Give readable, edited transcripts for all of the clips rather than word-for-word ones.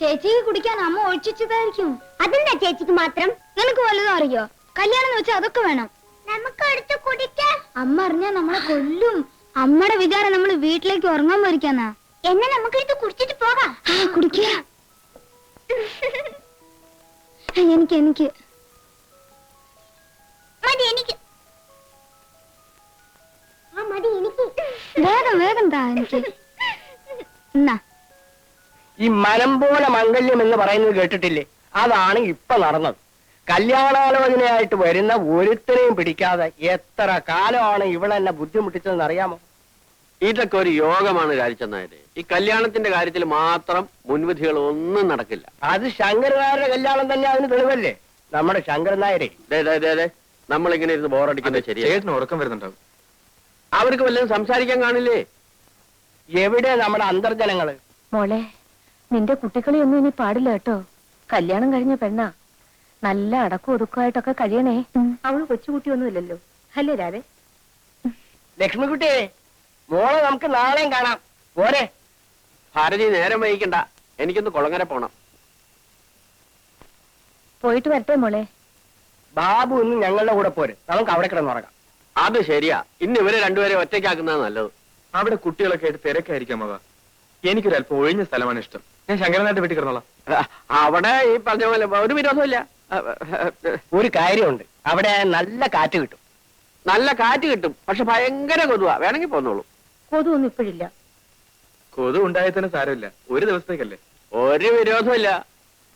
ചേച്ചിക്ക് കുടിക്കാൻ അമ്മ ഒഴിച്ചതായിരിക്കും. അതെന്താ ചേച്ചിക്ക് മാത്രം? നിനക്ക് വല്ലതും അറിയോ? കല്യാണം എന്ന് വെച്ചാൽ അതൊക്കെ വേണം. നമുക്ക് എടുത്ത് കുടിക്കാൻ. അമ്മ അറിഞ്ഞാ നമ്മളെ കൊല്ലും. അമ്മയുടെ വിചാരം നമ്മൾ വീട്ടിലേക്ക് ഉറങ്ങാൻ പോയിരിക്കാന്നാ. എന്നെ നമുക്ക് എടുത്ത് കുടിച്ചിട്ട് പോകാം. കുടിക്കുക. എനിക്ക് എനിക്ക് മതി. എനിക്ക് മതി. എനിക്ക് വേഗം വേഗം താ. എനിക്ക് എന്നാ ഈ മനം പോലെ മംഗല്യം എന്ന് പറയുന്നത് കേട്ടിട്ടില്ലേ? അതാണ് ഇപ്പൊ നടന്നത്. കല്യാണാലോചനയായിട്ട് വരുന്ന ഒരുത്തരെയും പിടിക്കാതെ എത്ര കാലമാണ് ഇവളെന്നെ ബുദ്ധിമുട്ടിച്ചതെന്ന് അറിയാമോ? ഇതൊക്കെ ഒരു യോഗമാണ് രാജിച്ചെന്നായത്. ഈ കല്യാണത്തിന്റെ കാര്യത്തിൽ മാത്രം മുൻവിധികൾ ഒന്നും നടക്കില്ല. അത് ശങ്കരനായരുടെ കല്യാണം തന്നെ അതിന് തെളിവല്ലേ? നമ്മുടെ ശങ്കരൻ നായരെ നമ്മളിങ്ങനെ ഇരുന്ന് ബോറടിക്കുന്നത് ശരിയാ. ചേട്ടന് ഉറക്കം വരുന്നുണ്ടാവും. അവർക്ക് വല്ലതും സംസാരിക്കാൻ കാണില്ലേ? എവിടെ നമ്മുടെ അന്തർജനങ്ങള്? മോളെ, നിന്റെ കുട്ടികളെയൊന്നും ഇനി പാടില്ല കേട്ടോ. കല്യാണം കഴിഞ്ഞ പെണ്ണാ. നല്ല അടക്കം ഒതുക്കമായിട്ടൊക്കെ കഴിയണേ. അവള് കൊച്ചുകുട്ടിയൊന്നുമില്ലല്ലോ, അല്ലേ രാധേ? ലക്ഷ്മിക്കുട്ടിയെ, മോളെ നമുക്ക് നാളെയും കാണാം. പോരെ ഭാരതി, നേരം വൈകിക്കണ്ട. എനിക്കൊന്ന് കുളങ്ങര പോണം. പോയിട്ട് വരട്ടെ മോളെ. ബാബു ഇന്ന് ഞങ്ങളുടെ കൂടെ പോര്. നമുക്ക് അവിടെ കിടന്നുറങ്ങാം. അത് ശരിയാ. ഇന്ന് ഇവരെ രണ്ടുപേരെ ഒറ്റയ്ക്കാക്കുന്നത് നല്ലത്. അവിടെ കുട്ടികളൊക്കെ ആയിട്ട് തിരക്കായിരിക്കാം. അവ എനിക്കൊരല്പം ഒഴിഞ്ഞ സ്ഥലമാണ് ഇഷ്ടം. ഞാൻ ശങ്കരനായിട്ട് വീട്ടിൽ കിടന്നോളാം. അവിടെ ഈ പറഞ്ഞ പോലെ ഒരു വിരോധമില്ല. ഒരു കാര്യമുണ്ട്, അവിടെ നല്ല കാറ്റ് കിട്ടും. നല്ല കാറ്റ് കിട്ടും, പക്ഷെ ഭയങ്കര കൊതുവാ. വേണമെങ്കിൽ പോന്നോളൂ. കൊതുവൊന്നും ഇപ്പോഴില്ല. കൊതു ഉണ്ടായാൽ തന്നെ സാരമില്ല, ഒരു ദിവസത്തേക്കല്ലേ. ഒരു വിരോധമില്ല.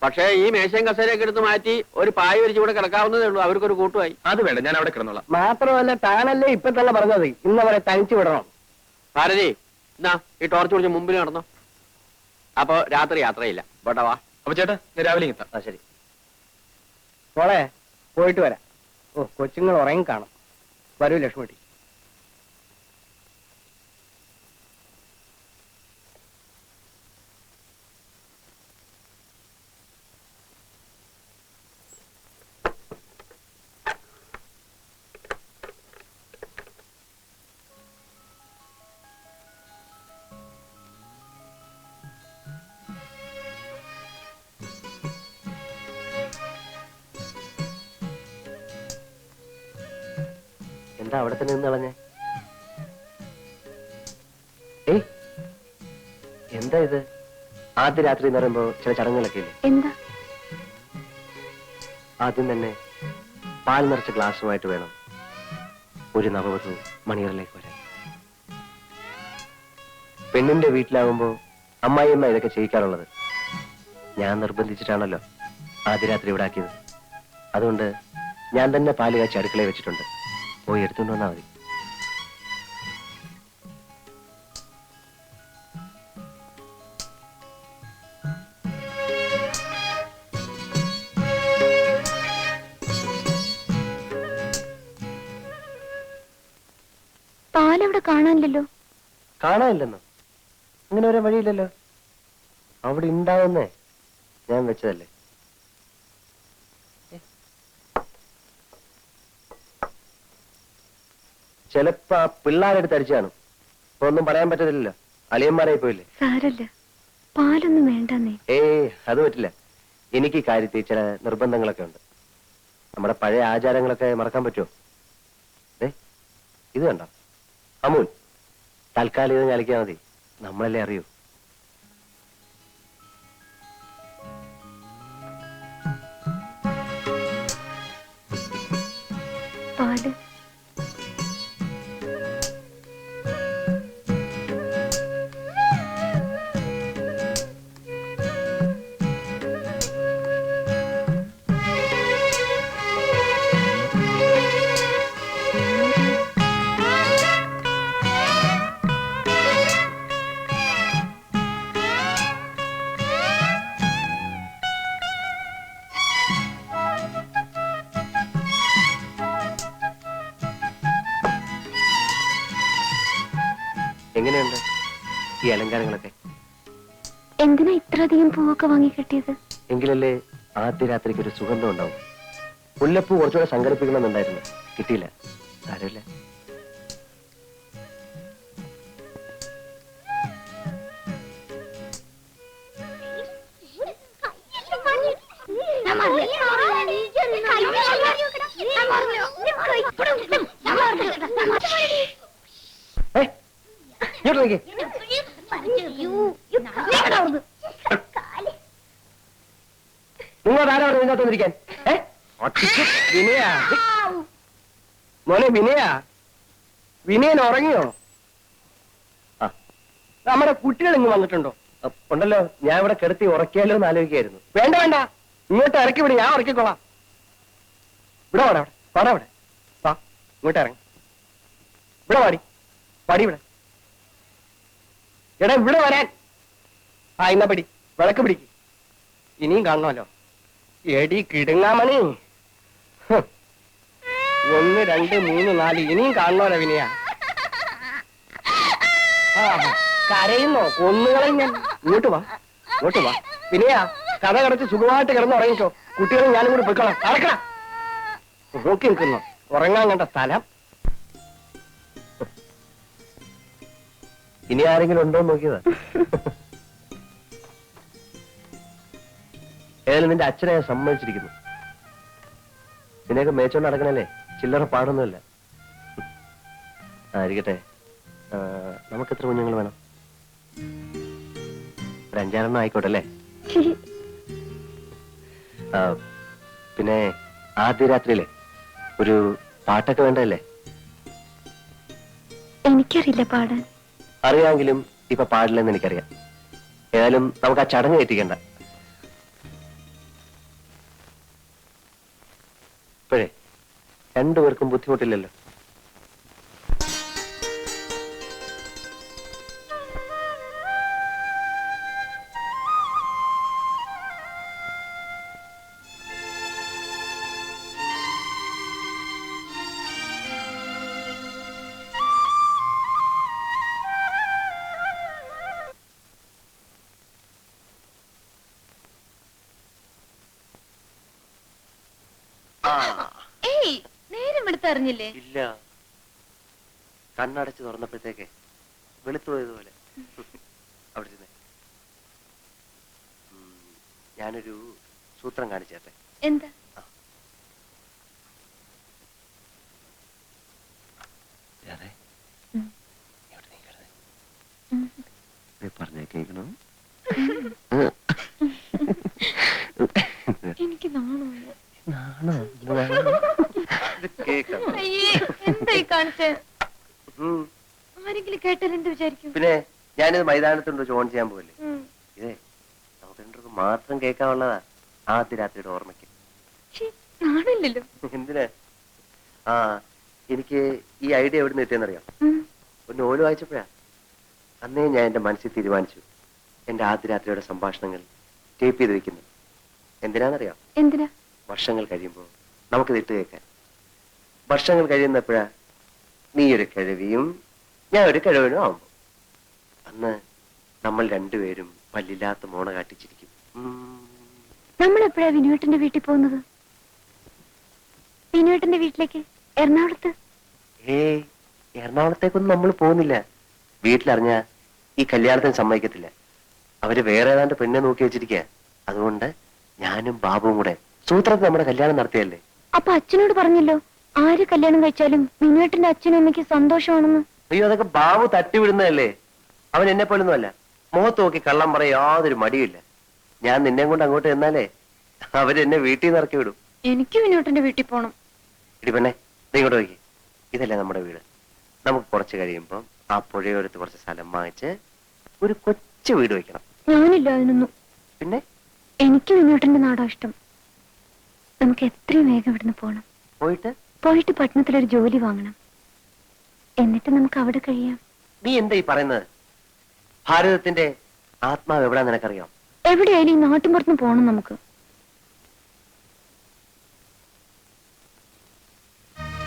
പക്ഷേ ഈ മേശയും കസേരയൊക്കെ എടുത്ത് മാറ്റി ഒരു പായ വിരിച്ച് കൂടെ കിടക്കാവുന്നതേ ഉള്ളൂ. അവർക്കൊരു കൂട്ടുമായി. അത് വേണ്ട, ഞാൻ അവിടെ കിടന്നോളാം. മാത്രമല്ല, താനല്ലേ ഇപ്പൊ തന്നെ പറഞ്ഞത് ഇന്നവരെ തനിച്ചു വിടണം. ഭാരതി, എന്നാ ഈ ടോർച്ച് പിടിച്ച് മുമ്പിൽ നടന്നോ. അപ്പൊ രാത്രി യാത്രയില്ല. ബോട്ടാ വാ. അപ്പൊ ചേട്ടാ, ഞാൻ രാവിലെ എത്താം. ശരി മോളെ, പോയിട്ട് വരാം. ഓ, കൊച്ചുങ്ങൾ ഉറങ്ങി കാണും. വരൂ ലക്ഷ്മിട്ടി. എന്താ അവിടെ തന്നെ നിന്ന് കളഞ്ഞേ? ഏയ്, എന്താ ഇത്? ആദ്യ രാത്രി എന്ന് പറയുമ്പോ ചില ചടങ്ങുകളൊക്കെ ഇല്ലേ? എന്താ? ആദ്യം തന്നെ പാൽ നിറച്ച ഗ്ലാസുമായിട്ട് വേണം ഒരു നവവധു മണിയറിലേക്ക് വരാൻ. പെണ്ണിന്റെ വീട്ടിലാകുമ്പോ അമ്മായിയമ്മ ഇതൊക്കെ ചെയ്യിക്കാറുള്ളത്. ഞാൻ നിർബന്ധിച്ചിട്ടാണല്ലോ ആദ്യ രാത്രി ഇവിടെ ആക്കിയത്. അതുകൊണ്ട് ഞാൻ തന്നെ പാല് കാച്ചി അടുക്കളയിൽ വെച്ചിട്ടുണ്ട്. പോയി എടുത്തുകൊണ്ട് വന്നാൽ മതി. പാലവിടെ കാണാനില്ലല്ലോ. കാണാനില്ലെന്നോ? അങ്ങനെ വരാൻ വഴിയില്ലല്ലോ. അവിടെ ഉണ്ടാവുന്നേ ഞാൻ വെച്ചതല്ലേ. ചിലപ്പോ ആ പിള്ളേരെടുത്ത് അടിച്ചു കാണും. ഇപ്പൊ ഒന്നും പറയാൻ പറ്റത്തില്ലല്ലോ, അളിയന്മാരായി പോയില്ലേ. സാരല്ല, പാലൊന്നും വേണ്ടെന്നേ. അത് പറ്റില്ല. എനിക്ക് കാര്യത്തിൽ ചില നിർബന്ധങ്ങളൊക്കെ ഉണ്ട്. നമ്മുടെ പഴയ ആചാരങ്ങളൊക്കെ മറക്കാൻ പറ്റുമോ? ഇത് കണ്ടോ അമൂൽ, തൽക്കാലം ഇത് ഞലിക്കാൻ മതി. നമ്മളല്ലേ അറിയൂ. പാല് എങ്ങനെയുണ്ട് ഈ അലങ്കാരങ്ങളൊക്കെ? എന്തിനാ ഇത്രയധികം പൂവൊക്കെ വാങ്ങി കിട്ടിയത്? എങ്കിലല്ലേ ആദ്യ രാത്രിക്ക് ഒരു സുഗന്ധം ഉണ്ടാവും. മുല്ലപ്പൂ കുറച്ചുകൂടെ സംഘടിപ്പിക്കണമെന്നുണ്ടായിരുന്നു, കിട്ടിയില്ല. സാരമില്ല. ഇങ്ങോട്ട് നോക്കി. നിങ്ങൾ ആരാ പറഞ്ഞു ഇതിനകത്ത് വന്നിരിക്കാൻ? വിനയ മോനെ, വിനയൻ ഉറങ്ങിയോ? ആ, നമ്മുടെ കുട്ടികൾ ഇങ്ങ് വന്നിട്ടുണ്ടോ? ഉണ്ടല്ലോ. ഞാൻ ഇവിടെ കിടത്തി ഉറക്കിയാലോ എന്ന് ആലോചിക്കായിരുന്നു. വേണ്ട വേണ്ട, ഇങ്ങോട്ട് ഇറക്കി വിട്, ഞാൻ ഉറക്കിക്കോളാം. ഇവിടെ വാടാ, വാടാ ഇവിടെ വാ, ഇങ്ങോട്ട് ഇറങ്ങി. ഇവിടെ പാടി ഇവിടെ. എടാ ഇവിടെ വരാൻ. ആ ഇന്ന പിടി, വിളക്ക് പിടിക്ക്. ഇനിയും കാണണമല്ലോ. എടി കിടുങ്ങാമണി. 1 2 3 4 ഇനിയും കാണണമല്ലോ വിനയ. ആ കരയുന്നോ? കൊന്നുകളയും ഞാൻ. ഇങ്ങോട്ട് വാ വിനയ. കഥ കടച്ച് സുഖമായിട്ട് കിടന്ന് ഉറങ്ങിക്കോ. കുട്ടികളും ഞാനും കൂടി പൊയ്ക്കോളാം. നടക്കണം. നോക്കി നിൽക്കുന്നു ഉറങ്ങാൻ കണ്ട സ്ഥലം. ഇനി ആരെങ്കിലും ഉണ്ടോ നോക്കിയതാ. ഏതായാലും നിന്റെ അച്ഛനെ ഞാൻ സമ്മതിച്ചിരിക്കുന്നു. നിന്നെയൊക്കെ മേച്ചോണ്ട് നടക്കണല്ലേ, ചില്ലറ പാടൊന്നുമില്ല. ആയിരിക്കട്ടെ. നമുക്ക് എത്ര കുഞ്ഞുങ്ങൾ വേണം? ഒരു 5-6 ആയിക്കോട്ടെ അല്ലേ? പിന്നെ ആദ്യ രാത്രിയിലെ ഒരു പാട്ടൊക്കെ വേണ്ടല്ലേ? എനിക്കറിയില്ല പാടാൻ. അറിയാമെങ്കിലും ഇപ്പൊ പാടില്ലെന്ന് എനിക്കറിയാം. ഏതായാലും നമുക്ക് ആ ചടങ്ങ് എത്തിക്കണ്ട. ഇപ്പോഴേ രണ്ടുപേർക്കും ബുദ്ധിമുട്ടില്ലല്ലോ. നേരം എടുത്തറിഞ്ഞില്ലേ? ഇല്ല, കണ്ണടച്ച് തുറന്നപ്പോഴത്തേക്ക് വെളുത്തുപോയതുപോലെ. അവിടെ ഇരുന്നേ. ഞാനൊരു സൂത്രം കാണിച്ചേട്ടെ. എന്താ? പറഞ്ഞേ കേൾക്കണോ? എനിക്ക് നാണമില്ല. എന്തായി കാണിച്ചേ? ആരെങ്കിലും കേട്ടാൽ എന്ത് വിചാരിക്കും? പിന്നെ ഞാനിത് മൈതാനത്തുണ്ടോ ഓൺ ചെയ്യാൻ പോകല്ലേ. ഇതേ നമുക്ക് രണ്ടുപേർക്ക് മാത്രം കേൾക്കാനുള്ളതാ. ആദ്യ രാത്രിയുടെ ഓർമ്മയ്ക്ക്. നാണില്ലല്ലോ. എന്തിനാ? ആ എനിക്ക് ഈ ഐഡിയ എവിടെ നിന്ന് എത്തിയെന്നറിയാം. ഒരു നോവൽ വായിച്ചപ്പോഴാ. അന്നേ ഞാൻ എന്റെ മനസ്സിൽ തീരുമാനിച്ചു എന്റെ ആദ്യ രാത്രിയുടെ സംഭാഷണങ്ങൾ ടേപ്പ് ചെയ്ത് വെക്കുന്നു. എന്തിനാണെന്നറിയാം? എന്തിനാ? വർഷങ്ങൾ കഴിയുമ്പോൾ നമുക്കിത് ഇട്ട് കേൾക്കാൻ. വർഷങ്ങൾ കഴിയുന്നപ്പോഴാ നീ ഒരു കിഴവിയും ഞാൻ ഒരു കിഴവനും ആവുമ്പോ അന്ന് നമ്മൾ രണ്ടുപേരും പല്ലില്ലാത്ത മോണ കാട്ടിച്ചിരിക്കും. നമ്മൾ എപ്പോഴാ വിനുവേട്ടന്റെ വീട്ടിൽ പോകുന്നത്? വിനുവേട്ടന്റെ വീട്ടിലേക്ക് എറണാകുളത്ത്? എറണാകുളത്തേക്കൊന്നും നമ്മൾ പോകുന്നില്ല. വീട്ടിലറിഞ്ഞ ഈ കല്യാണത്തിന് സമ്മതിക്കത്തില്ല. അവര് വേറെ ഏതാണ്ട് പെണ്ണെ നോക്കി വെച്ചിരിക്കുക. അതുകൊണ്ട് ഞാനും ബാബുവും കൂടെ സൂത്രത്തിൽ നമ്മുടെ കല്യാണം നടത്തിയല്ലേ. അപ്പൊ അച്ഛനോട് പറഞ്ഞല്ലോ ആര് കല്യാണം കഴിച്ചാലും വിനുവേട്ടന്റെ അച്ഛനും അമ്മയ്ക്ക് സന്തോഷമാണെന്ന്. അയ്യോ, അതൊക്കെ ബാബു തട്ടിവിടുന്നതല്ലേ. അവൻ എന്നെ പോലൊന്നും അല്ല. മുഖത്ത് നോക്കി കള്ളം പറയാൻ യാതൊരു മടിയില്ല. ഞാൻ നിന്നെ കൊണ്ട് അങ്ങോട്ട് ചെന്നാലേ അവരെന്നെ വീട്ടിൽ നിന്ന് ഇറക്കി വിടും. എനിക്ക് വിനുവേട്ടന്റെ വീട്ടിൽ പോണം. ഇടി പെണ്ണെ, നീ ഇങ്ങോട്ട് നോക്കി. ഇതല്ലേ നമ്മുടെ വീട്. നമുക്ക് കുറച്ച് കഴിയുമ്പം ആ പുഴയോരത്ത് കുറച്ച് സ്ഥലം വാങ്ങിച്ച് ഒരു കൊച്ചു വീട് വെക്കണം. ഞാനില്ല അതിനൊന്നും. പിന്നെ എനിക്ക് വിനുവേട്ടന്റെ നാടാ ഇഷ്ടം. നമുക്ക് എത്രയും വേഗം ഇവിടുന്ന് പോണം. പോയിട്ട് പട്ടണത്തിലൊരു ജോലി വാങ്ങണം. എന്നിട്ട് നമുക്ക് അവിടെ കഴിയാം. നീ എന്താ ഈ പറയുന്നത്? ഭാരതത്തിന്റെ ആത്മാവ് എവിടാ നിനക്കറിയാം? എവിടെയായാലും ഈ നാട്ടിൻപുറത്തുനിന്ന് പോണം നമുക്ക്.